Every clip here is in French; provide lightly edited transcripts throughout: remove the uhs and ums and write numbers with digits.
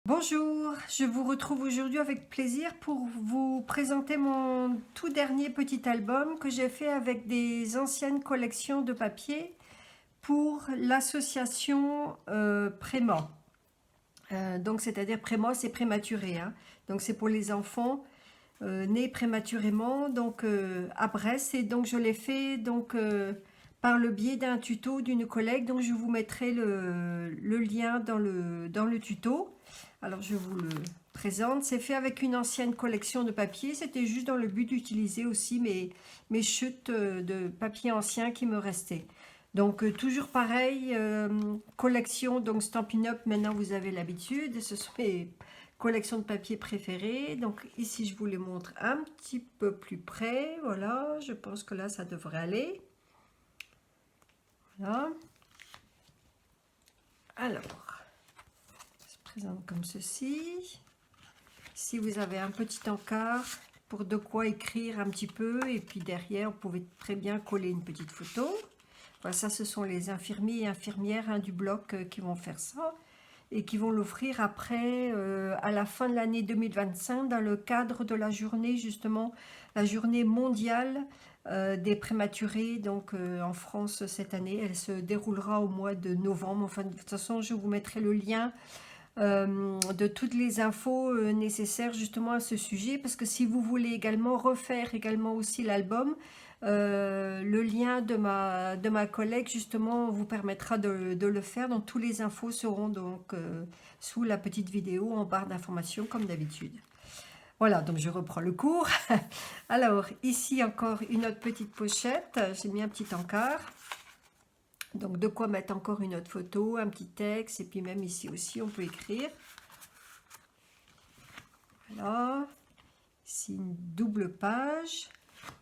Bonjour, je vous retrouve aujourd'hui avec plaisir pour vous présenter mon tout dernier petit album que j'ai fait avec des anciennes collections de papier pour l'association Préma. Donc c'est-à-dire Préma, c'est prématuré, hein. Donc c'est pour les enfants nés prématurément, donc à Brest. Et donc je l'ai fait par le biais d'un tuto d'une collègue. Donc je vous mettrai le lien dans le tuto. Alors je vous le présente. C'est fait avec une ancienne collection de papier. C'était juste dans le but d'utiliser aussi mes chutes de papier ancien qui me restaient. Donc toujours pareil, collection, donc Stampin' Up, maintenant vous avez l'habitude, ce sont mes collections de papier préférées. Donc ici je vous les montre un petit peu plus près, voilà, je pense que là ça devrait aller. Voilà. Alors, ça se présente comme ceci. Ici vous avez un petit encart pour de quoi écrire un petit peu, et puis derrière vous pouvez très bien coller une petite photo. Voilà, ça ce sont les infirmiers et infirmières, hein, du bloc qui vont faire ça et qui vont l'offrir après à la fin de l'année 2025 dans le cadre de la journée, justement la journée mondiale des prématurés, donc en France cette année. Elle se déroulera au mois de novembre. Enfin, de toute façon je vous mettrai le lien de toutes les infos nécessaires justement à ce sujet, parce que si vous voulez également refaire également aussi l'album, le lien de ma collègue justement vous permettra de le faire. Donc tous les infos seront donc sous la petite vidéo en barre d'information comme d'habitude. Voilà, donc je reprends le cours. Alors ici encore une autre petite pochette, j'ai mis un petit encart. Donc de quoi mettre encore une autre photo, un petit texte, et puis même ici aussi on peut écrire. Voilà, ici une double page.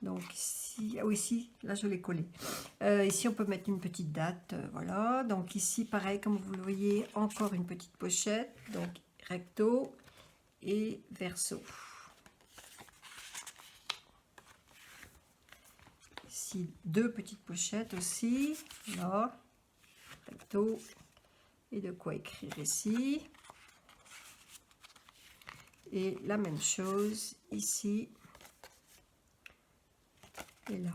Donc ici, ah oui, ici, là je l'ai collé. Ici on peut mettre une petite date, voilà. Donc ici pareil, comme vous le voyez, encore une petite pochette, donc recto et verso. Ici deux petites pochettes aussi, là, recto, et de quoi écrire ici. Et la même chose ici et là.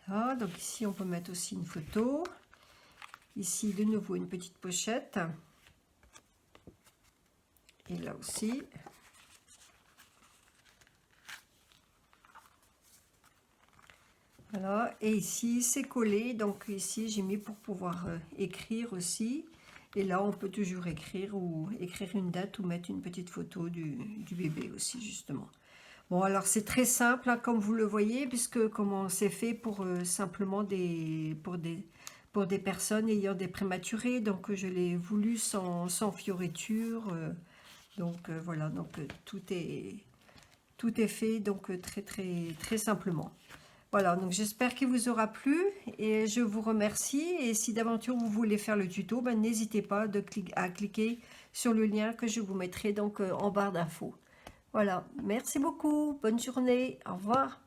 Voilà, donc ici on peut mettre aussi une photo. Ici de nouveau une petite pochette. Et là aussi. Voilà, et ici c'est collé, donc ici j'ai mis pour pouvoir écrire aussi. Et là on peut toujours écrire, ou écrire une date, ou mettre une petite photo du bébé aussi justement. Bon, alors c'est très simple, hein, comme vous le voyez, puisque comment c'est fait pour simplement pour des personnes ayant des prématurés. Donc je l'ai voulu sans fioriture. Donc voilà, donc tout est fait donc très simplement. Voilà, donc j'espère qu'il vous aura plu et je vous remercie. Et si d'aventure vous voulez faire le tuto, ben, n'hésitez pas à cliquer sur le lien que je vous mettrai donc en barre d'infos. Voilà, merci beaucoup, bonne journée, au revoir.